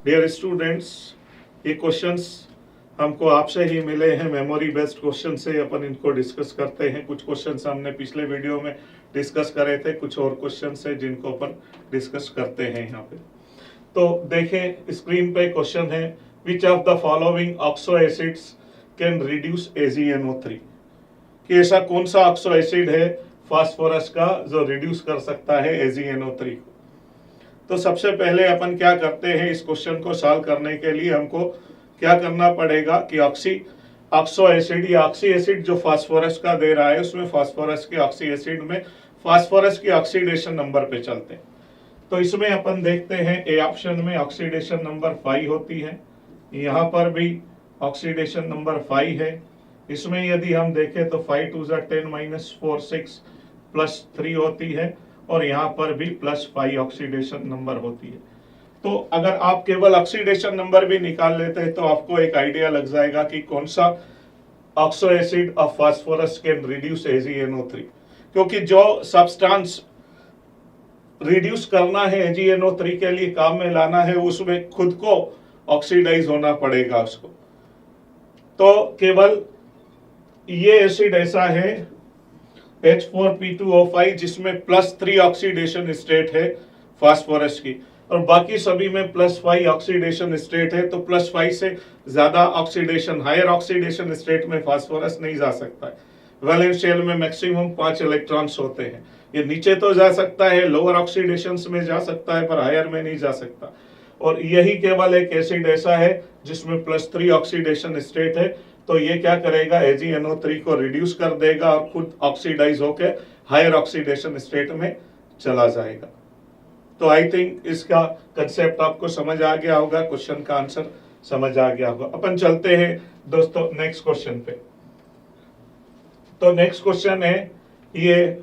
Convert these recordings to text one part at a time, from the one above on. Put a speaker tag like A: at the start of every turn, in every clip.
A: Dear students, ये questions हमको आपसे ही मिले हैं। मेमोरी बेस्ड क्वेश्चन से अपन इनको डिस्कस करते हैं। कुछ क्वेश्चंस हमने पिछले वीडियो में डिस्कस करे थे, कुछ और क्वेश्चंस है जिनको अपन डिस्कस करते हैं यहाँ पे। तो देखें, स्क्रीन पे क्वेश्चन है, which of the following oxo acids can reduce AgNO3? कि ऐसा कौन सा ऑक्सो एसिड है फास्फोरस का जो रिड्यूस कर सकता है AgNO3 को। तो सबसे पहले अपन क्या करते हैं, इस क्वेश्चन को सॉल्व करने के लिए हमको क्या करना पड़ेगा कि ऑक्सो एसिड या ऑक्सी एसिड जो फास्फोरस का दे रहा है, उसमें फास्फोरस के ऑक्सी एसिड में फास्फोरस की ऑक्सीडेशन नंबर पे चलते हैं। तो इसमें अपन देखते हैं ए ऑप्शन में ऑक्सीडेशन नंबर 5 होती है, यहाँ पर भी ऑक्सीडेशन नंबर 5 है। इसमें यदि हम देखें तो 5 2 10 -4 6 +3 होती है, और यहाँ पर भी +5 ऑक्सीडेशन नंबर होती है। तो अगर आप केवल ऑक्सीडेशन नंबर भी निकाल लेते हैं तो आपको एक आइडिया लग जाएगा कि कौन सा oxo acid of phosphorus can reduce AgNO3, क्योंकि जो सब्सटेंस रिड्यूस करना है AgNO3 के लिए काम में लाना है, उसमें खुद को ऑक्सीडाइज होना पड़ेगा उसको। तो केवल ये एसिड ऐसा है H4P2O5 जिसमें +3 ऑक्सीडेशन स्टेट है फास्फोरस की, और बाकी सभी में +5 ऑक्सीडेशन स्टेट है। तो +5 से ज्यादा ऑक्सीडेशन, हायर ऑक्सीडेशन स्टेट में फास्फोरस नहीं जा सकता है। वैलेंस शेल में मैक्सिमम 5 इलेक्ट्रॉन्स होते हैं। ये नीचे तो जा सकता है, लोअर ऑक्सीडेशन में जा सकता है, पर हायर में नहीं जा सकता। और यही केवल एक एसिड ऐसा है जिसमें +3 ऑक्सीडेशन स्टेट है। तो ये क्या करेगा, AgNO3 को रिड्यूस कर देगा और खुद ऑक्सीडाइज होके हायर ऑक्सीडेशन स्टेट में चला जाएगा। तो आई थिंक इसका कंसेप्ट आपको समझ आ गया होगा, क्वेश्चन का आंसर समझ आ गया होगा। अपन चलते हैं दोस्तों नेक्स्ट क्वेश्चन पे। तो नेक्स्ट क्वेश्चन है, ये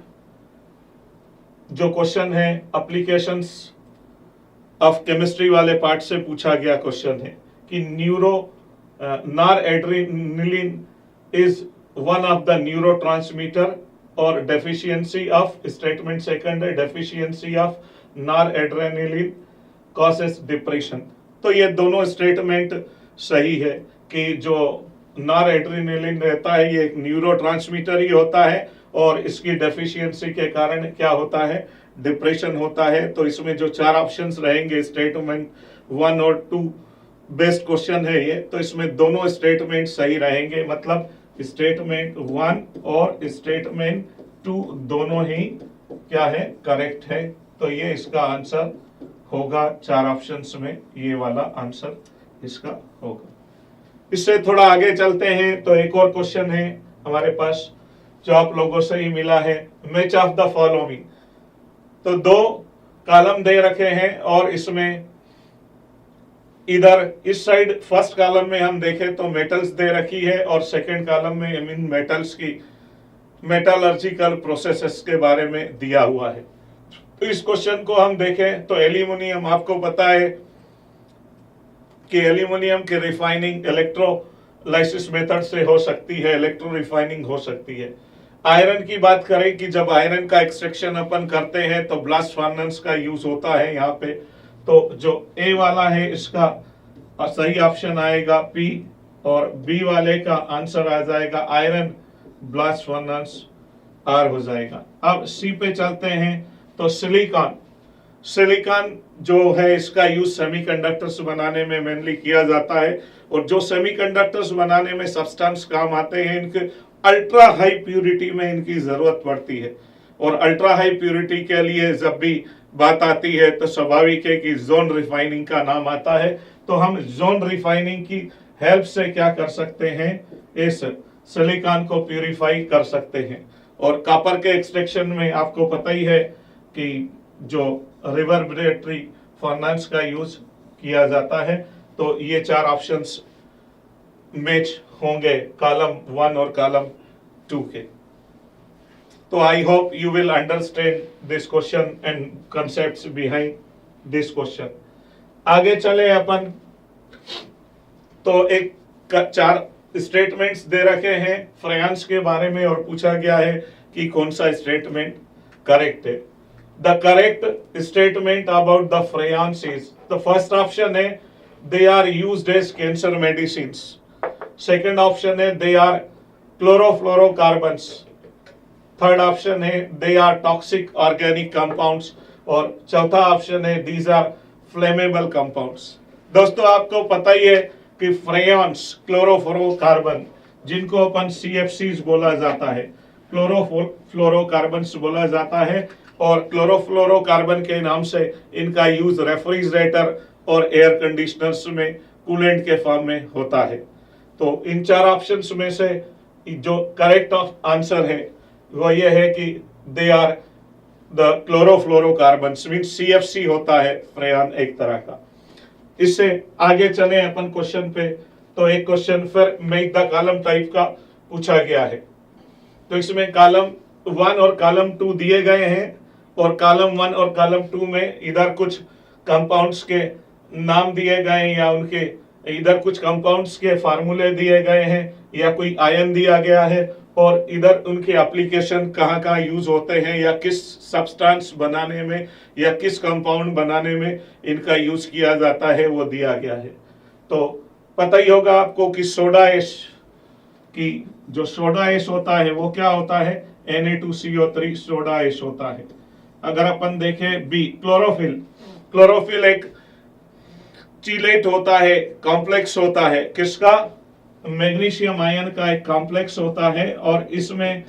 A: जो क्वेश्चन है एप्लीकेशंस ऑफ केमिस्ट्री वाले पार्ट से पूछा गया क्वेश्चन है कि noradrenaline is one of the neurotransmitter, और डेफिशिएंसी ऑफ स्टेटमेंट सेकंड है, deficiency of noradrenaline causes depression. तो ये दोनों स्टेटमेंट सही है कि जो नॉरएड्रेनालिन रहता है ये एक न्यूरोट्रांसमीटर ही होता है, और इसकी डेफिशिएंसी के कारण क्या होता है, डिप्रेशन होता है। तो इसमें जो 4 ऑप्शंस रहेंगे, स्टेटमेंट 1 और 2 बेस्ट क्वेश्चन है ये, तो इसमें दोनों स्टेटमेंट सही रहेंगे। मतलब स्टेटमेंट 1 और स्टेटमेंट 2 दोनों ही क्या है, करेक्ट है। तो ये इसका आंसर होगा 4 ऑप्शंस में, ये वाला आंसर इसका होगा। इससे थोड़ा आगे चलते हैं तो एक और क्वेश्चन है हमारे पास जो आप लोगों से ही मिला है, मैच ऑफ द फॉलोइंग। तो 2 कॉलम दे रखे हैं, और इसमें इधर इस साइड फर्स्ट कॉलम में हम देखें तो मेटल्स दे रखी है, और सेकंड कॉलम में इन मेटल्स की मेटलर्जिकल प्रोसेसेस के बारे में दिया हुआ है। तो इस क्वेश्चन को हम देखें तो एल्यूमिनियम, आपको पता है कि एल्यूमिनियम की रिफाइनिंग इलेक्ट्रोलाइसिस मेथड से हो सकती है, इलेक्ट्रो रिफाइनिंग हो सकती है। आयरन की बात करें कि जब आयरन का एक्सट्रैक्शन अपन करते हैं तो ब्लास्ट फर्नेस का यूज होता है यहाँ पे। तो जो ए वाला है इसका सही ऑप्शन आएगा P, और बी वाले का आंसर आ जाएगा आयरन ब्लास्ट फर्नेस R हो जाएगा। अब सी पे चलते हैं तो सिलिकॉन जो है इसका यूज सेमीकंडक्टर्स बनाने में मेनली किया जाता है, और जो सेमीकंडक्टर्स बनाने में सब्सटेंस काम आते हैं इनके अल्ट्रा हाई प्यूरिटी में इनकी जरूरत पड़ती है। और अल्ट्रा हाई प्यूरिटी के लिए जब भी बात आती है तो स्वाभाविक है कि जोन रिफाइनिंग का नाम आता है। तो हम जोन रिफाइनिंग की हेल्प से क्या कर सकते हैं, इस सिलिकॉन को प्यूरिफाई कर सकते हैं। और कॉपर के एक्सट्रैक्शन में आपको पता ही है कि जो रिवर्बरेटरी फर्नेस का यूज किया जाता है। तो ये 4 ऑप्शंस मैच होंगे कॉलम 1 और कॉलम 2 के। तो I hope you will understand this question and concepts behind this question. आगे चले अपन, तो एक 4 स्टेटमेंट्स दे रखे हैं फ्रांस के बारे में, और पूछा गया है कि कौन सा स्टेटमेंट करेक्ट है। The correct statement about the freons is, the first option है they are used as cancer medicines. Second option है they are chlorofluorocarbons. Third option है they are toxic organic compounds. और चौथा ऑप्शन है these are flammable compounds. दोस्तों आपको पता ही है कि फ्रेयॉन्स क्लोरोफ्लोरोकार्बन, जिनको अपन CFCs बोला जाता है, क्लोरोफ्लोरोकार्बन्स बोला जाता है, और क्लोरोफ्लोरोकार्बन के नाम से इनका यूज रेफ्रिजरेटर और एयर कंडीशनर्स में कूलेंट के फॉर्म में होता है। तो इन चार ऑप्शंस में से जो करेक्ट आंसर है वो ये है कि they are the chlorofluorocarbons, means CFC होता है फ्रेयॉन एक तरह का। इससे आगे चले अपन क्वेश्चन पे, तो एक क्वेश्चन फिर मेक द कॉलम टाइप का पूछा गया है। तो इसमें कॉलम 1 और कॉलम 2 दिए गए हैं, और कॉलम 1 और कॉलम 2 में इधर कुछ कंपाउंड्स के नाम दिए गए हैं, या उनके इधर कुछ कंपाउंड्स के फार्मूले दिए गए हैं, या कोई आयन दिया गया है, और इधर उनके एप्लीकेशन कहाँ कहाँ यूज होते हैं, या किस सब्सटेंस बनाने में या किस कंपाउंड बनाने में इनका यूज किया जाता है वो दिया गया है। तो पता ही होगा आपको कि सोडा ऐश की जो सोडा ऐश होता है वो क्या होता है, Na2CO3 सोडा ऐश होता है। अगर अपन देखें बी क्लोरोफिल, क्लोरोफिल एक चीलेट होता है, कॉम्प्लेक्स होता है, किसका, मैग्नीशियम आयन का एक कॉम्प्लेक्स होता है, और इसमें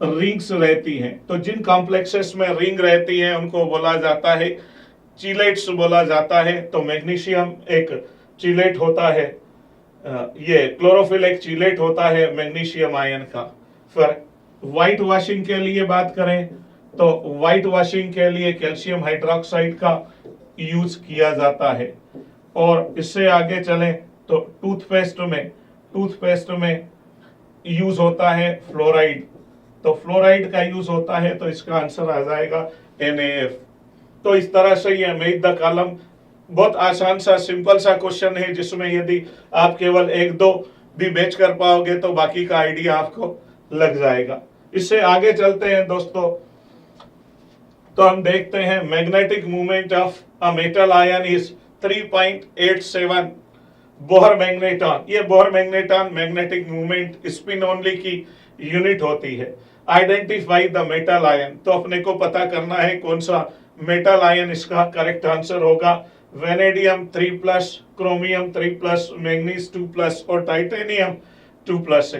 A: रिंग्स रहती हैं। तो जिन कॉम्प्लेक्सेस में रिंग रहती है उनको बोला जाता है चीलेट्स बोला जाता है। तो मैग्नीशियम एक चीलेट होता है, ये क्लोरोफिल एक चीलेट होता है मैग्नीशियम आयन का। फिर व्हाइट वॉशिंग के लिए बात करें तो व्हाइट वॉशिंग के लिए कैल्शियम हाइड्रोक्साइड का यूज किया जाता है। और इससे आगे चलें तो टूथपेस्ट में यूज होता है फ्लोराइड। तो फ्लोराइड का यूज होता है, तो इसका आंसर आ जाएगा NaF। तो इस तरह से ये मेक द कॉलम बहुत आसान सा सिंपल सा क्वेश्चन है, जिसमें यदि आप केवल एक दो भी मैच कर पाओगे तो बाकी का आइडिया आपको लग जाएगा। इससे आगे चलते हैं दोस्तों, तो हम देखते हैं magnetic movement of a metal ion is 3.87 Bohr magneton. ये Bohr magneton magnetic movement spin only की यूनिट होती है। आइडेंटिफाई द मेटल आयन, तो अपने को पता करना है कौन सा मेटल आयन इसका करेक्ट आंसर होगा। वेनेडियम 3+, क्रोमियम 3+, मैग्नीज 2+ और टाइटेनियम 2+ है।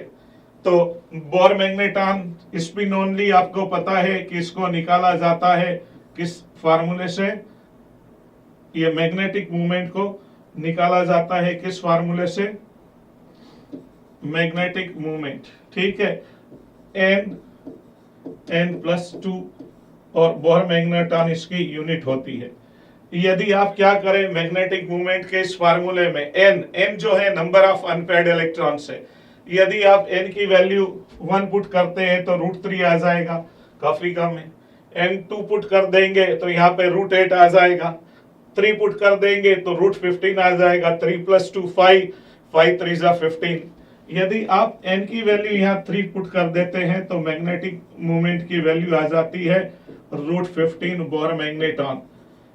A: तो बोहर मैग्नेटॉन स्पिन ओनली आपको पता है कि इसको निकाला जाता है किस फार्मूले से, ये मैग्नेटिक मूवमेंट को निकाला जाता है किस फार्मूले से, मैग्नेटिक मूवमेंट, ठीक है, N+2, और बोहर मैग्नेटॉन इसकी यूनिट होती है। यदि आप क्या करें मैग्नेटिक मूवमेंट के इस फार्मूले में n जो है नंबर ऑफ अनपेयर्ड इलेक्ट्रॉन्स है, यदि आप n की वैल्यू 1 पुट करते हैं तो √3 आ जाएगा, काफी कम है। n2 पुट कर देंगे तो यहाँ पे √8 आ जाएगा, 3 पुट कर देंगे तो √15 आ जाएगा, 3 + 2 5, 5 3 15। यदि आप n की वैल्यू यहाँ 3 पुट कर देते हैं तो मैग्नेटिक मूवमेंट की वैल्यू आ जाती है √15 बोहर मैग्नेटॉन,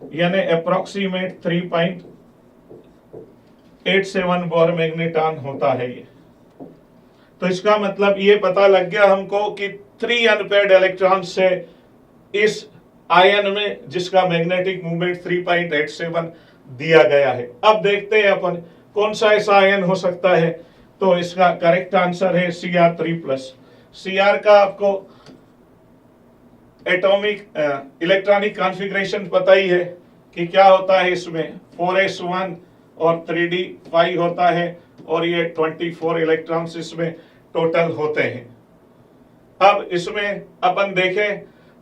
A: यानी अप्रोक्सीमेट 3.87 बोहर मैग्नेटॉन होता है ये। तो इसका मतलब ये पता लग गया हमको कि 3 अनपेयर्ड इलेक्ट्रॉन से इस आयन में जिसका मैग्नेटिक मूवमेंट 3.87 दिया गया है। अब देखते हैं अपन कौन सा ऐसा आयन हो सकता है। तो इसका करेक्ट आंसर है Cr3+। Cr का आपको एटॉमिक इलेक्ट्रॉनिक कॉन्फ़िगरेशन पता ही है कि क्या होता है, इसमें 4s1 और 3d5 होता है, और ये 24 इलेक्ट्रॉन्स इसमें टोटल होते हैं। अब इसमें अपन देखें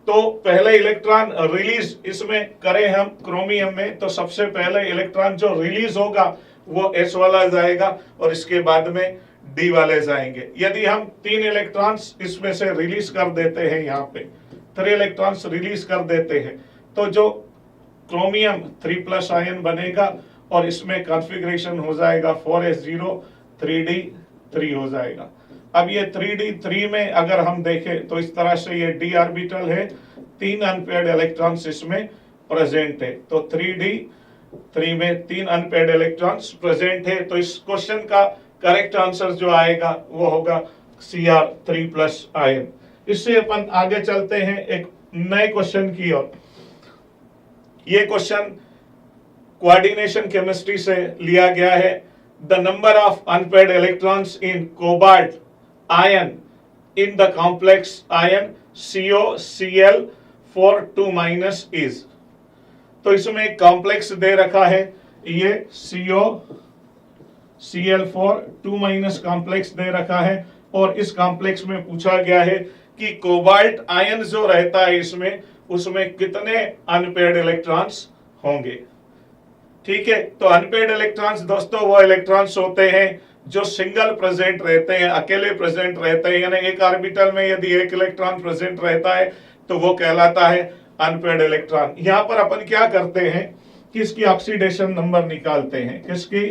A: तो पहले इलेक्ट्रॉन रिलीज इसमें करें हम क्रोमियम में, तो सबसे पहले इलेक्ट्रॉन जो रिलीज होगा वो S वाला जाएगा और इसके बाद में D वाले जाएंगे। यदि हम 3 इलेक्ट्रॉन्स इसमें से रिलीज कर देते हैं, यहाँ पे 3 इलेक्ट्रॉन्स रिलीज कर देते हैं, तो जो क्रोमियम 3+ आयन बनेगा और इसमें कॉन्फ़िगरेशन हो जाएगा 4s0 3d3 हो जाएगा। अब ये 3d3 में अगर हम देखें तो इस तरह से ये d ऑर्बिटल है, 3 अनपेयर्ड इलेक्ट्रॉन्स इसमें प्रेजेंट है। तो 3d 3 में 3 अनपेड इलेक्ट्रॉन्स प्रेजेंट है। तो इस क्वेश्चन का करेक्ट आंसर जो आएगा वो होगा Cr3 प्लस आयन। इससे अपन आगे चलते हैं एक नए क्वेश्चन की ओर। ये क्वेश्चन कोऑर्डिनेशन केमिस्ट्री से लिया गया है। The number of unpaired electrons in cobalt ion in the complex ion COCl4 is. तो इसमें एक कॉम्प्लेक्स दे रखा है, ये COCl4 कॉम्प्लेक्स दे रखा है और इस कॉम्प्लेक्स में पूछा गया है कि कोबाल्ट आयन जो रहता है इसमें उसमें कितने अनपेड इलेक्ट्रॉन्स होंगे। ठीक है, तो अनपेड इलेक्ट्रॉन्स दोस्तों वो इलेक्ट्रॉन्स होते हैं जो सिंगल प्रेजेंट रहते हैं, अकेले प्रेजेंट रहते हैं, यानी एक ऑर्बिटल में यदि एक इलेक्ट्रॉन प्रेजेंट रहता है तो वो कहलाता है अनपेड इलेक्ट्रॉन। यहां पर अपन क्या करते हैं कि इसकी ऑक्सीडेशन नंबर निकालते हैं, किसकी,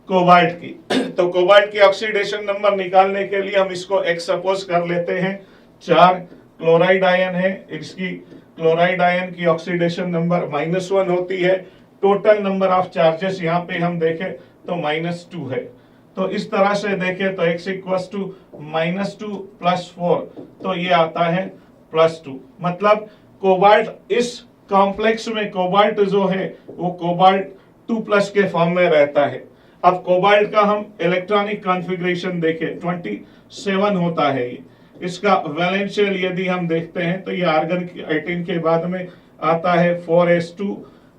A: कोबाल्ट की। तो कोबाल्ट की ऑक्सीडेशन नंबर निकालने के लिए हम इसको x सपोज कर लेते हैं। 4 क्लोराइड आयन है, इसकी क्लोराइड आयन की ऑक्सीडेशन नंबर -1 होती है। टोटल नंबर ऑफ चार्जेस यहाँ पे हम देखें तो -2 है। तो इस तरह से देखें तो x इक्वल्स टू -2 + 4, तो ये आता है +2। मतलब कोबाल्ट इस कॉम्प्लेक्स में कोबाल्ट जो है वो कोबाल्ट 2+ के फॉर्म में रहता है। अब कोबाल्ट का हम इलेक्ट्रॉनिक कॉन्फ़िगरेशन देखें 27 होता है ये। इसका वैलेंशियल यदि हम देखते हैं तो ये आर्गन 18 के बाद में आता है 4s2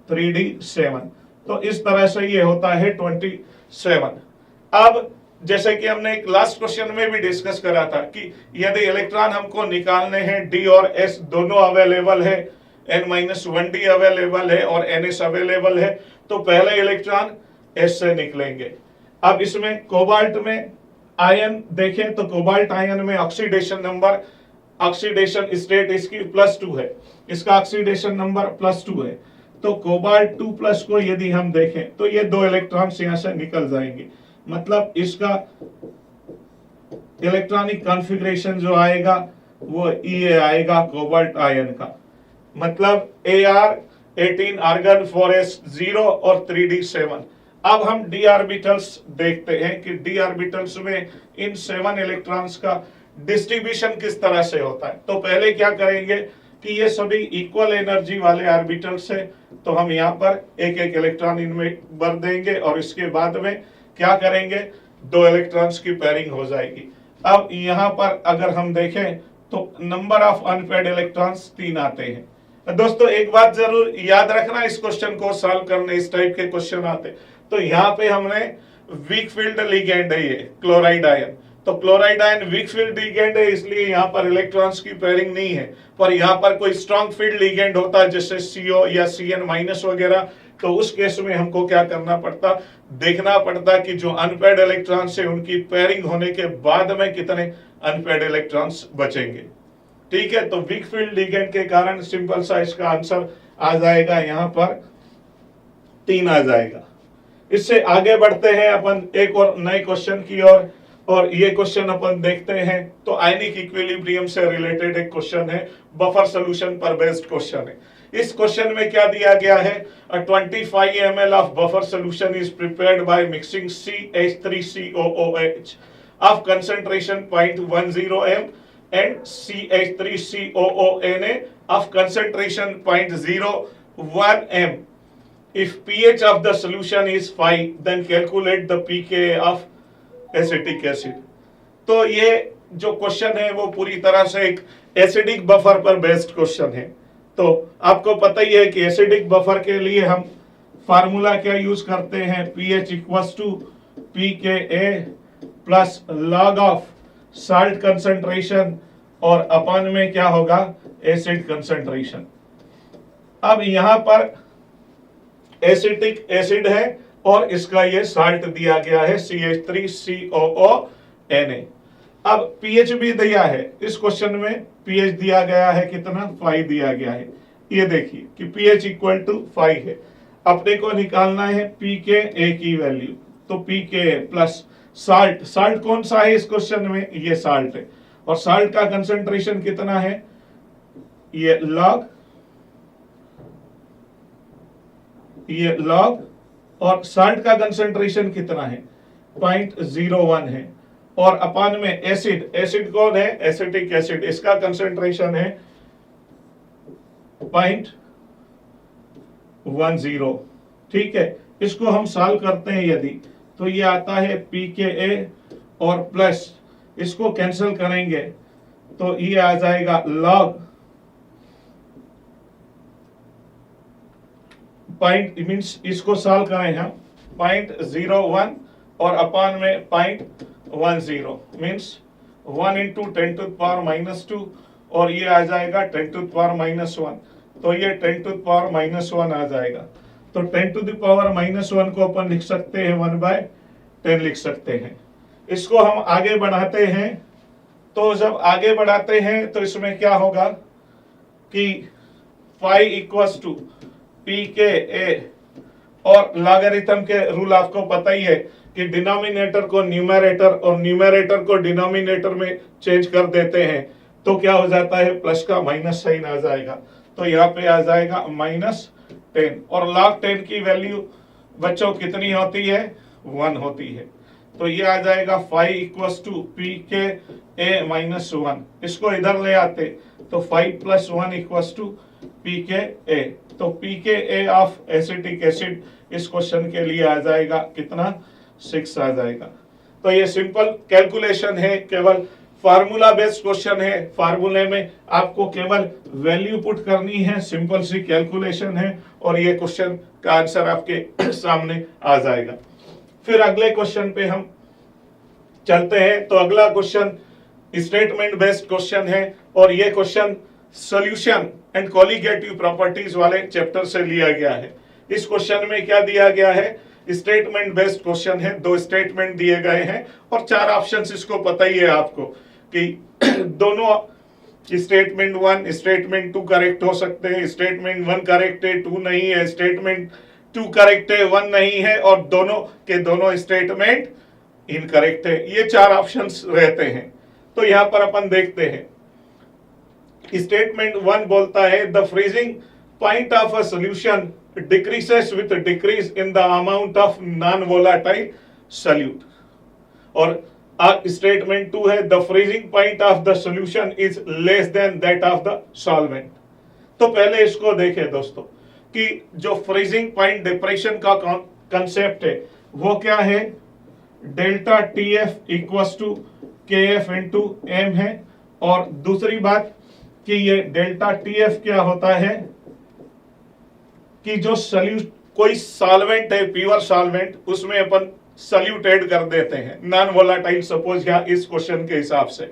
A: 3d7। तो इस तरह से ये होता है 27। अब जैसे कि हमने एक लास्ट क्वेश्चन में भी डिस्कस करा था कि यदि इलेक्ट्रॉन हमको निकालने हैं d और s दोनों अवेलेबल है, n-1d अवेलेबल है और ns अवेलेबल है, तो पहले इलेक्ट्रॉन s से निकलेंगे। अब इसमें कोबाल्ट में आयन देखें तो कोबाल्ट आयन में ऑक्सीडेशन नंबर, ऑक्सीडेशन स्टेट इसकी +2 है, इसका ऑक्सीडेशन नंबर +2 है। तो कोबाल्ट 2+ को यदि हम देखें तो ये 2 इलेक्ट्रॉन्स यहां से निकल जाएंगे। मतलब इसका इलेक्ट्रॉनिक कॉन्फ़िगरेशन जो आएगा वो ये आएगा कोबाल्ट आयन का। मतलब Ar18 आर्गन 4s0 और 3d7। अब हम d ऑर्बिटल्स देखते हैं कि d ऑर्बिटल्स में इन 7 इलेक्ट्रॉन्स का डिस्ट्रीब्यूशन किस तरह से होता है। तो पहले क्या करेंगे कि ये सभी इक्वल एनर्जी वाले ऑर्बिटल्स है, तो हम यहाँ पर एक एक इलेक्ट्रॉन इनमें भर देंगे और इसके बाद में क्या करेंगे, 2 इलेक्ट्रॉन्स की पेयरिंग हो जाएगी। अब यहाँ पर अगर हम देखें तो नंबर ऑफ अनपेड इलेक्ट्रॉन्स 3 आते हैं। दोस्तों एक बात जरूर याद रखना, इस क्वेश्चन को सॉल्व करने इस टाइप के क्वेश्चन आते तो यहाँ पे हमने वीक फील्ड लिगेंड है ये क्लोराइड आयन, तो chloride ion weak field ligand है इसलिए यहाँ पर इलेक्ट्रॉन्स की पेयरिंग नहीं है। पर यहाँ पर कोई स्ट्रॉन्ग फील्ड लिगेंड होता है जैसे CO या CN- वगैरह, तो उस केस में हमको क्या करना पड़ता, देखना पड़ता कि जो अनपेड इलेक्ट्रॉन्स है उनकी पेयरिंग होने के बाद में कितने अनपेड इलेक्ट्रॉन्स बचेंगे। ठीक है, तो वीक फील्ड लिगेंड के कारण सिंपल सा इसका आंसर आ जाएगा, यहाँ पर 3 आ जाएगा। इससे आगे बढ़ते हैं अपन एक और नए क्वेश्चन की ओर, और ये क्वेश्चन अपन देखते हैं तो आयनिक इक्विलिब्रियम से रिलेटेड एक क्वेश्चन है, बफर सॉल्यूशन पर बेस्ड क्वेश्चन है। इस क्वेश्चन में क्या दिया गया है, 25 ml of buffer solution is prepared by mixing CH3COOH of concentration 0.10 m and CH3COONA of concentration 0.01 m. If pH of the solution is 5, then calculate the pKa of acetic acid. तो ये जो question है वो पूरी तरह से एक acidic buffer पर बेस्ड क्वेश्चन है। तो आपको पता ही है कि एसिडिक बफर के लिए हम फार्मूला क्या यूज करते हैं, pH equals to pKa plus log of salt concentration और अपन में क्या होगा, एसिड कंसंट्रेशन। अब यहां पर एसिटिक एसिड है और इसका ये साल्ट दिया गया है CH3COONA। अब pH भी दिया है, इस क्वेश्चन में pH दिया गया है कितना, 5 दिया गया है। ये देखिए कि pH इक्वल टू 5 है। अपने को निकालना है pKa की वैल्यू, तो pKa प्लस साल्ट, साल्ट कौन सा है इस क्वेश्चन में, ये साल्ट है, और साल्ट का कंसंट्रेशन कितना है, ये लॉग ये लॉग, और साल्ट का कंसेंट्रेशन कितना है 0.01 है, और अपान में एसिड, एसिड कौन है एसिटिक एसिड, इसका कंसेंट्रेशन है 0.10। ठीक है, इसको हम सॉल्व करते हैं यदि, तो ये आता है pKa और प्लस इसको कैंसिल करेंगे तो ये आ जाएगा लॉग पॉइंट, मीन्स इसको सॉल्व करें हम 0.01 और अपान में 0.10 मीन्स 1 इंटू 10⁻², और ये आ जाएगा 10⁻⁻1, तो ये 10⁻⁻1 आ जाएगा। तो 10⁻⁻1 को अपन लिख सकते हैं 1/10 लिख सकते हैं। इसको हम आगे बढ़ाते हैं, तो जब आगे बढ़ाते हैं तो इसमें क्या होगा कि phi इक्वल्स टू pKa, और लॉगरिथम के रूल आपको पता ही है कि डिनोमिनेटर को न्यूमरेटर और न्यूमरेटर को डिनोमिनेटर में चेंज कर देते हैं, तो क्या हो जाता है प्लस का माइनस साइन आ जाएगा, तो यहाँ पे आ जाएगा -10, और log 10 की वैल्यू बच्चों कितनी होती है 1 होती है, तो ये आ जाएगा phi इक्वल्स टू pKa-1। इसको इधर ले आते तो 5 + 1 इक्वल्स टू pKa, तो pKa ऑफ एसिटिक एसिड इस क्वेश्चन के लिए आ जाएगा कितना 6 आ जाएगा। तो ये सिंपल कैलकुलेशन है, केवल फार्मूला बेस्ड क्वेश्चन है, फार्मूले में आपको केवल वैल्यू पुट करनी है, सिंपल सी कैलकुलेशन है, और ये क्वेश्चन का आंसर आपके सामने आ जाएगा। फिर अगले क्वेश्चन पे हम चलते हैं। तो अगला क्वेश्चन स्टेटमेंट बेस्ड क्वेश्चन है, और ये question solution and colligative properties वाले चैप्टर से लिया गया है। इस क्वेश्चन में क्या दिया गया है, स्टेटमेंट बेस्ड क्वेश्चन है, 2 स्टेटमेंट दिए गए हैं और 4 ऑप्शंस, इसको पता ही है आपको कि दोनों स्टेटमेंट 1 स्टेटमेंट 2 करेक्ट हो सकते हैं, स्टेटमेंट 1 करेक्ट है 2 नहीं है, स्टेटमेंट 2 करेक्ट है 1 नहीं है, और दोनों के दोनों स्टेटमेंट इनकरेक्ट है। ये 4 ऑप्शंस रहते हैं। तो यहां पर अपन देखते हैं, स्टेटमेंट 1 बोलता है the freezing point of a solution decreases with decrease in the amount of non volatile solute, और स्टेटमेंट 2 है the freezing point of the solution is less than that of the solvent. तो पहले इसको देखें दोस्तों कि जो फ्रीजिंग पॉइंट डिप्रेशन का कंसेप्ट है वो क्या है, delta TF equals to KF into M है, और दूसरी बात कि ये डेल्टा TF क्या होता है कि जो कोई सॉल्वेंट है प्योर सॉल्वेंट, उसमें अपन सॉल्यूट ऐड कर देते हैं नॉन वोलेटाइल, सपोज यहाँ इस क्वेश्चन के हिसाब से,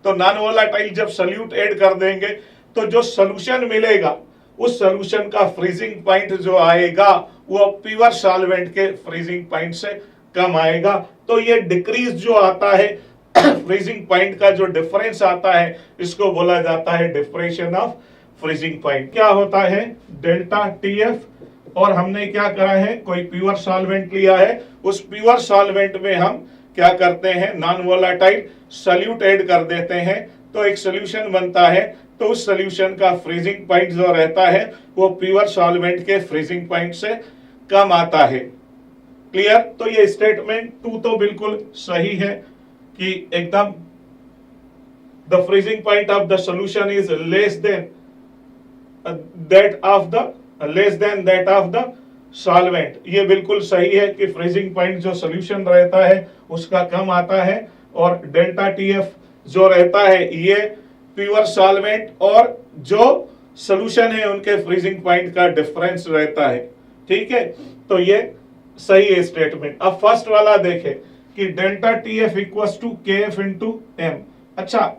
A: तो नॉन वोलेटाइल जब सॉल्यूट ऐड कर देंगे तो जो सॉल्यूशन मिलेगा उस सॉल्यूशन का फ्रीजिंग पॉइंट जो आएगा वो प्योर सॉल्वेंट के फ्रीजिंग पॉइंट से कम आएगा। तो ये डिक्रीज जो आता है फ्रीजिंग पॉइंट का जो डिफरेंस आता है इसको बोला जाता है डिप्रेशन ऑफ फ्रीजिंग पॉइंट। क्या होता है डेल्टा TF, और हमने क्या करा है कोई प्योर सॉल्वेंट लिया है, उस प्योर सॉल्वेंट में हम क्या करते हैं नॉन वोलेटाइल सॉल्यूट ऐड कर देते हैं, तो एक सॉल्यूशन बनता है, तो उस सॉल्यूशन का फ्रीजिंग पॉइंट जो रहता है वो प्योर सॉल्वेंट के फ्रीजिंग पॉइंट से कम आता है। क्लियर? तो ये स्टेटमेंट 2 तो बिल्कुल सही है कि एकदम the freezing point of the solution is less than that of the solvent, ये बिल्कुल सही है कि फ्रीजिंग पॉइंट जो सॉल्यूशन रहता है उसका कम आता है, और डेल्टा TF जो रहता है ये प्योर सॉल्वेंट और जो सॉल्यूशन है उनके फ्रीजिंग पॉइंट का डिफरेंस रहता है। ठीक है, तो ये सही है स्टेटमेंट। अब फर्स्ट वाला देखें कि delta TF equals to KF into M। अच्छा,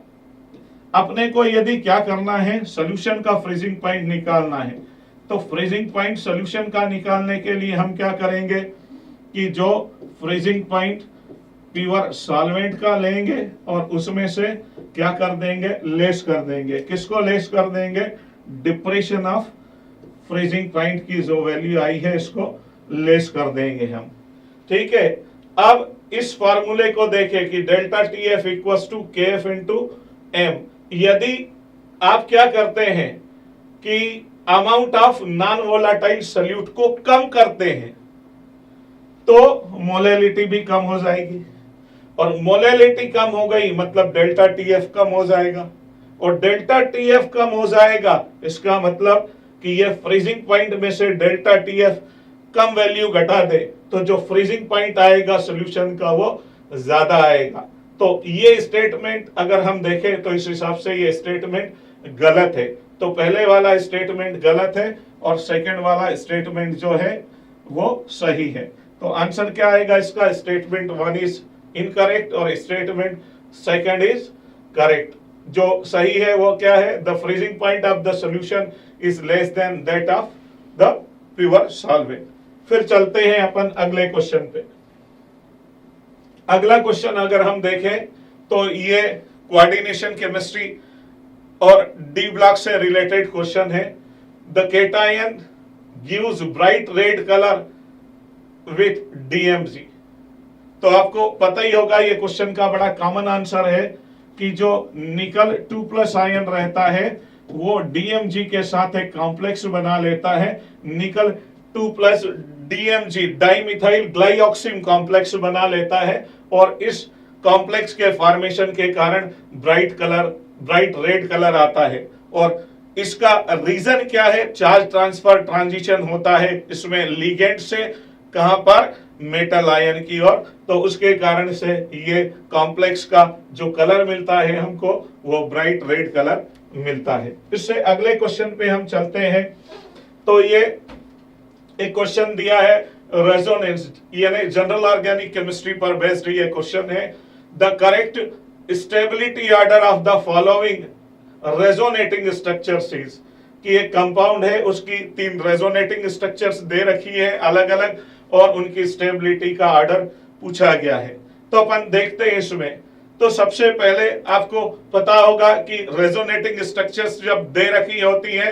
A: अपने को यदि क्या करना है सॉल्यूशन का फ्रीजिंग पॉइंट निकालना है, तो फ्रीजिंग पॉइंट सॉल्यूशन का निकालने के लिए हम क्या करेंगे कि जो फ्रीजिंग पॉइंट प्योर सॉल्वेंट का लेंगे और उसमें से क्या कर देंगे लेस कर देंगे। किसको लेस कर देंगे, डिप्रेशन ऑफ फ्रीजिंग पॉइंट की जो वैल्यू आई है इसको लेस कर देंगे हम। ठीक है, अब इस फार्मूले को देखें कि delta TF equals to KF into M। यदि आप क्या करते हैं कि amount of non volatile solute को कम करते हैं तो मोलेलिटी भी कम हो जाएगी, और मोलेलिटी कम हो गई मतलब डेल्टा टीएफ कम हो जाएगा, और डेल्टा टीएफ कम हो जाएगा इसका मतलब कि ये फ्रीजिंग पॉइंट में से डेल्टा टीएफ कम वैल्यू घटा दे तो जो फ्रीजिंग पॉइंट आएगा सॉल्यूशन का वो ज्यादा आएगा। तो ये स्टेटमेंट अगर हम देखें तो इस हिसाब से ये स्टेटमेंट गलत है। तो पहले वाला स्टेटमेंट गलत है और सेकंड वाला स्टेटमेंट जो है वो सही है। तो आंसर क्या आएगा इसका, स्टेटमेंट 1 इज इनकरेक्ट और स्टेटमेंट सेकंड इज करेक्ट। जो सही है वो क्या है, the freezing point of the solution is less than that of the pure solvent. फिर चलते हैं अपन अगले क्वेश्चन पे। अगला क्वेश्चन अगर हम देखें तो ये कोऑर्डिनेशन केमिस्ट्री और डी ब्लॉक से रिलेटेड क्वेश्चन है। The cation gives bright red colour with DMG। तो आपको पता ही होगा ये क्वेश्चन का बड़ा कॉमन आंसर है कि जो निकल 2+ आयन रहता है वो DMG के साथ एक कॉम्प्लेक्स बना लेता है, निकल 2+ DMG डाइमिथाइल ग्लाइऑक्सिम कॉम्प्लेक्स बना लेता है, और इस कॉम्प्लेक्स के फॉर्मेशन के कारण ब्राइट रेड कलर आता है। और इसका रीजन क्या है, चार्ज ट्रांसफर ट्रांजिशन होता है इसमें लिगेंड से कहां पर, मेटल आयन की ओर, तो उसके कारण से ये कॉम्प्लेक्स का जो कलर मिलता है हमको वो ब्राइट रेड कलर मिलता है। इससे अगले क्वेश्चन पे हम चलते हैं। तो ये एक क्वेश्चन दिया है रेजोनेंस यानी जनरल ऑर्गेनिक केमिस्ट्री पर बेस्ड ये क्वेश्चन है। The correct stability order of the following resonating structures is, कि एक कंपाउंड है उसकी 3 रेजोनेटिंग स्ट्रक्चर्स दे रखी है अलग अलग और उनकी स्टेबिलिटी का ऑर्डर पूछा गया है। तो अपन देखते हैं इसमें। तो सबसे पहले आपको पता होगा कि रेजोनेटिंग स्ट्रक्चर्स जब दे रखी होती है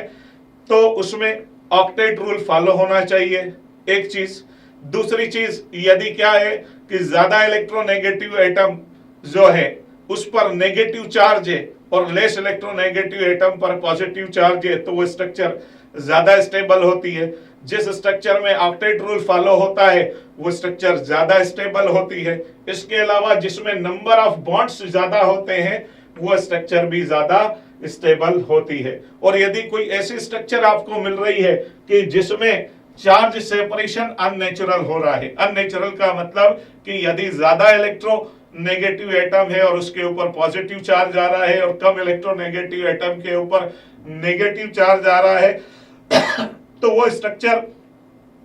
A: तो उसमें ऑक्टेट रूल फॉलो होना चाहिए, एक चीज। दूसरी चीज, यदि क्या है कि ज्यादा इलेक्ट्रोनेगेटिव एटम जो है उस पर नेगेटिव चार्ज है और लेस इलेक्ट्रोनेगेटिव एटम पर पॉजिटिव चार्ज है तो वो स्ट्रक्चर ज्यादा स्टेबल होती है। जिस स्ट्रक्चर में ऑक्टेट रूल फॉलो होता है वो स्ट्रक्चर ज्यादा स्टेबल होती है। इसके अलावा जिसमें नंबर ऑफ बॉन्ड्स ज्यादा होते हैं वो स्ट्रक्चर भी ज्यादा स्टेबल होती है। और यदि कोई ऐसी स्ट्रक्चर आपको मिल रही है कि जिसमें चार्ज सेपरेशन अननेचुरल हो रहा है, अननेचुरल का मतलब कि यदि ज्यादा इलेक्ट्रोनेगेटिव एटम है और उसके ऊपर पॉजिटिव चार्ज आ रहा है और कम इलेक्ट्रोनेगेटिव एटम के ऊपर नेगेटिव चार्ज आ रहा है तो वो स्ट्रक्चर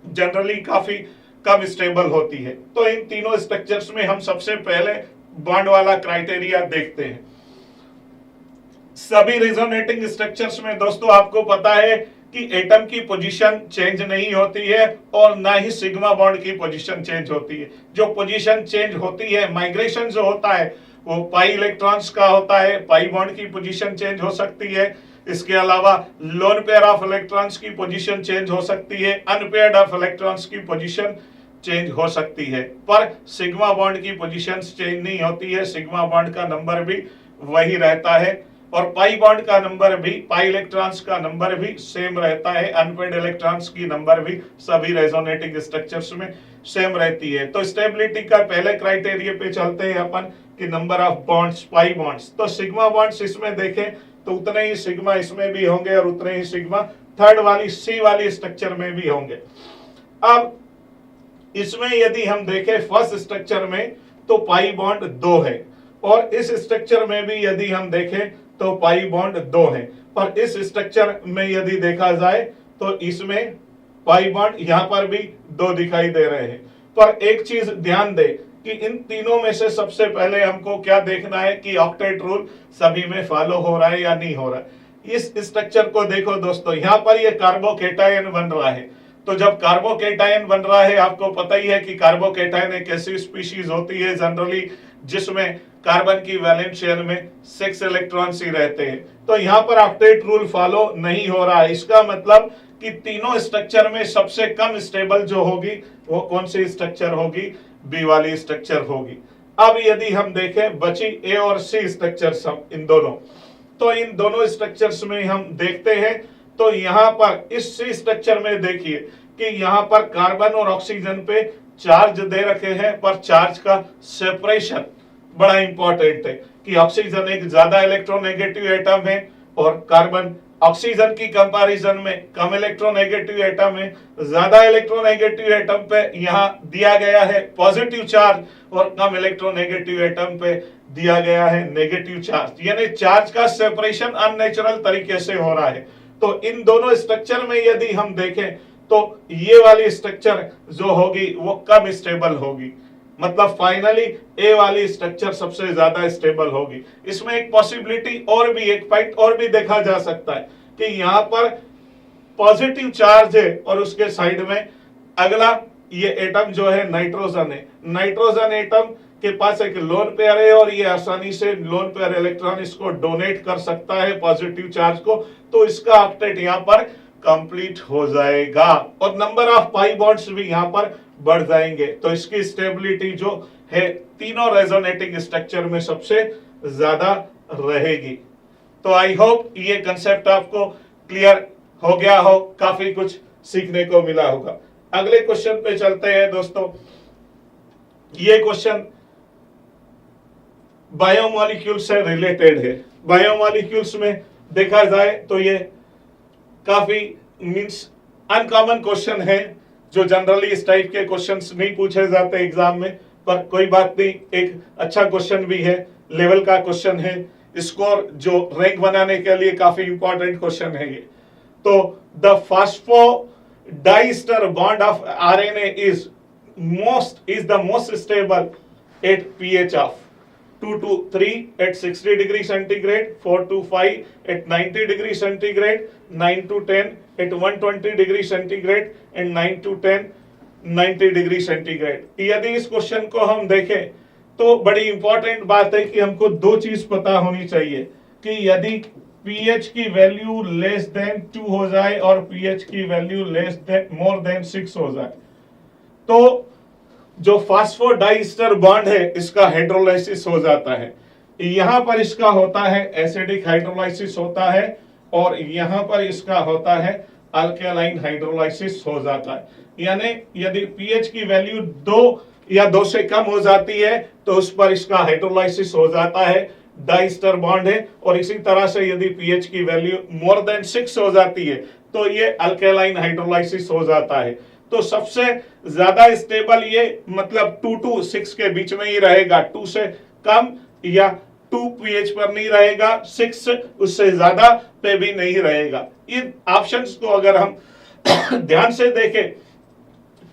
A: जनरली काफी कम स्टेबल होती है। तो इन तीनों स्ट्रक्चर्स में हम सबसे पहले बॉन्ड वाला क्राइटेरिया देखते हैं। सभी रेजोनेटिंग स्ट्रक्चर्स में दोस्तों आपको पता है कि एटम की पोजीशन चेंज नहीं होती है और ना ही सिग्मा बॉन्ड की पोजीशन चेंज होती है। जो पोजीशन चेंज होती है, माइग्रेशन जो होता है वो पाई इलेक्ट्रॉन्स का होता है, पाई बॉन्ड की पोजीशन चेंज हो सकती है। इसके अलावा लोन पेयर ऑफ इलेक्ट्रॉन्स की पोजीशन चेंज हो सकती है, अनपेयर्ड ऑफ इलेक्ट्रॉन्स की पोजीशन चेंज हो सकती है, पर सिग्मा बॉन्ड की पोजीशन चेंज नहीं होती है। सिग्मा बॉन्ड का नंबर भी वही रहता है और पाई बॉन्ड का नंबर भी, पाई इलेक्ट्रॉन्स का नंबर भी सेम रहता है। अनपेयर्ड इलेक्ट्रॉन्स की नंबर भी सभी रेजोनेटिंग स्ट्रक्चर्स में सेम रहती है। तो स्टेबिलिटी का पहले क्राइटेरिया पे चलते हैं अपन कि number of bonds, pi bonds. तो सिग्मा बॉन्ड्स इसमें देखें तो उतने ही सिग्मा इसमें भी होंगे और उतने ही सिग्मा थर्ड वाली सी वाली स्ट्रक्चर में भी होंगे। अब इसमें यदि हम देखें फर्स्ट स्ट्रक्चर में तो पाई बॉन्ड 2 है और इस स्ट्रक्चर में भी यदि हम देखें तो पाई बॉन्ड 2 है, पर इस स्ट्रक्चर में यदि देखा जाए तो इसमें पाई बॉन्ड यहां पर भी 2 दिखाई दे रहे हैं। पर एक चीज ध्यान दे कि इन तीनों में से सबसे पहले हमको क्या देखना है कि ऑक्टेट रूल सभी में फॉलो हो रहा है या नहीं हो रहा है। इस स्ट्रक्चर को देखो दोस्तों, यहाँ पर ये कार्बोकेटायन बन रहा है। तो जब कार्बोकेटायन बन रहा है आपको पता ही है कि कार्बोकेटायन एक ऐसी स्पीशीज होती है जनरली जिसमें कार्बन की वैलेंस शेल में 6 इलेक्ट्रॉन्स ही रहते हैं। तो यहाँ पर ऑक्टेट रूल फॉलो नहीं हो रहा है। इसका मतलब कि तीनों स्ट्रक्चर में सबसे कम स्टेबल जो होगी वो कौन सी स्ट्रक्चर होगी, बी वाली स्ट्रक्चर होगी। अब यदि हम देखें बची ए और सी स्ट्रक्चर, इन दोनों, तो इन दोनों स्ट्रक्चर्स में हम देखते हैं तो यहाँ पर इस स्ट्रक्चर में देखिए कि यहाँ पर कार्बन और ऑक्सीजन पे चार्ज दे रखे हैं, पर चार्ज का सेपरेशन बड़ा इंपॉर्टेंट है कि ऑक्सीजन एक ज्यादा इलेक्ट्रोनेगेटिव एटम है और कार्बन ऑक्सीजन की कंपैरिजन में कम इलेक्ट्रोनेगेटिव एटम है। ज्यादा इलेक्ट्रोनेगेटिव एटम पे यहाँ दिया गया है पॉजिटिव चार्ज और कम इलेक्ट्रोनेगेटिव एटम पे दिया गया है नेगेटिव चार्ज, यानी चार्ज का सेपरेशन अननेचुरल तरीके से हो रहा है। तो इन दोनों स्ट्रक्चर में यदि हम देखें तो ये वाली स्ट्रक्चर जो होगी वो कम स्टेबल होगी, मतलब फाइनली ए वाली स्ट्रक्चर सबसे ज्यादा स्टेबल होगी। इसमें एक पॉसिबिलिटी और भी, एक पॉइंट और भी देखा जा सकता है कि यहाँ पर पॉजिटिव चार्ज है और उसके साइड में अगला ये एटम जो है नाइट्रोजन है। नाइट्रोजन एटम के पास एक लोन पेयर है और ये आसानी से लोन पेयर इलेक्ट्रॉन इसको डोनेट कर सकता है पॉजिटिव चार्ज को, तो इसका ऑक्टेट यहाँ पर कंप्लीट हो जाएगा और नंबर ऑफ पाई बॉन्ड्स भी यहाँ पर बढ़ जाएंगे। तो इसकी स्टेबिलिटी जो है तीनों रेजोनेटिंग स्ट्रक्चर में सबसे ज्यादा रहेगी। तो आई होप ये कंसेप्ट आपको क्लियर हो गया हो, काफी कुछ सीखने को मिला होगा। अगले क्वेश्चन पे चलते हैं दोस्तों। ये क्वेश्चन बायोमोलिक्यूल से रिलेटेड है। बायोमोलिक्यूल्स में देखा जाए तो ये काफी मींस अनकॉमन क्वेश्चन है, जो जनरली इस टाइप के क्वेश्चंस नहीं पूछे जाते एग्जाम में, पर कोई बात नहीं, एक अच्छा क्वेश्चन भी है, लेवल का क्वेश्चन है, स्कोर जो रैंक बनाने के लिए काफी इंपॉर्टेंट क्वेश्चन है ये। तो the phosphodiester bond of RNA is the most stable at pH of 2 to 3 at 60 degree centigrade, 4 to 5 at 90 degree centigrade, 9 to 10 at 120 degree centigrade and 9 to 10 90 degree centigrade. यदि इस question को हम देखें तो बड़ी इंपॉर्टेंट बात है कि हमको दो चीज पता होनी चाहिए कि यदि pH की वैल्यू लेस देन 2 हो जाए और pH की वैल्यू मोर देन 6 हो जाए तो जो फास्फोडाइस्टर बॉन्ड है इसका हाइड्रोलाइसिस हो जाता है। यहां पर इसका होता है एसिडिक हाइड्रोलाइसिस होता है और यहां पर इसका होता है अल्केलाइन हाइड्रोलाइसिस हो जाता है। यानी यदि pH की वैल्यू 2 या 2 से कम हो जाती है तो उस पर इसका हाइड्रोलाइसिस हो जाता है, डाइस्टर बॉन्ड है। और इसी तरह से यदि pH की वैल्यू मोर देन 6 हो जाती है तो ये अल्केलाइन हाइड्रोलाइसिस हो जाता है। तो सबसे ज्यादा स्टेबल ये मतलब 2 to 6 के बीच में ही रहेगा, 2 से कम या 2 pH पर नहीं रहेगा, 6 उससे ज्यादा पे भी नहीं रहेगा। इन ऑप्शंस को अगर हम ध्यान से देखें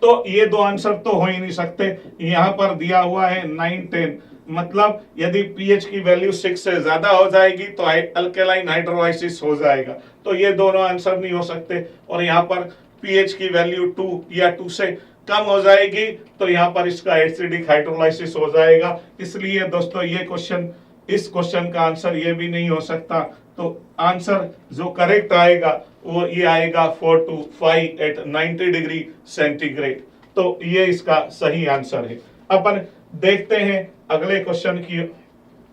A: तो ये दो आंसर तो हो ही नहीं सकते। यहां पर दिया हुआ है 9, 10, मतलब यदि pH की वैल्यू 6 से ज्यादा हो जाएगी तो अल्केलाइन हाइड्रोलाइसिस हो जाएगा, तो ये दोनों आंसर नहीं हो सकते। और यहाँ पर pH की वैल्यू 2 या 2 से कम हो जाएगी तो यहाँ पर इसका एसिडिक हाइड्रोलाइसिस हो जाएगा। इसलिए दोस्तों ये क्वेश्चन, इस क्वेश्चन का आंसर ये भी नहीं हो सकता। तो आंसर जो करेक्ट आएगा वो ये आएगा 4 to 5 at 90 डिग्री सेंटीग्रेड। तो ये इसका सही आंसर है। अपन देखते हैं अगले क्वेश्चन की।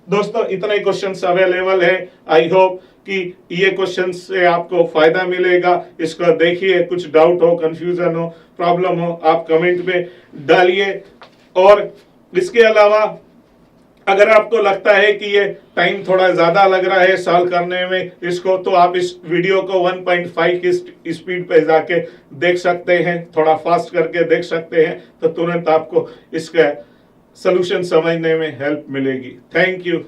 A: दोस्तों इतने क्वेश्चंस अवेलेबल है। आई होप कि ये क्वेश्चन से आपको फायदा मिलेगा। इसको देखिए, कुछ डाउट हो, कंफ्यूजन हो, प्रॉब्लम हो, आप कमेंट में डालिए। और इसके अलावा अगर आपको लगता है कि ये टाइम थोड़ा ज्यादा लग रहा है सॉल्व करने में इसको, तो आप इस वीडियो को 1.5 की स्पीड पे जाके देख सकते हैं, थोड़ा फास्ट करके देख सकते हैं, तो तुरंत आपको इसका सॉल्यूशन समझने में हेल्प मिलेगी। Thank you.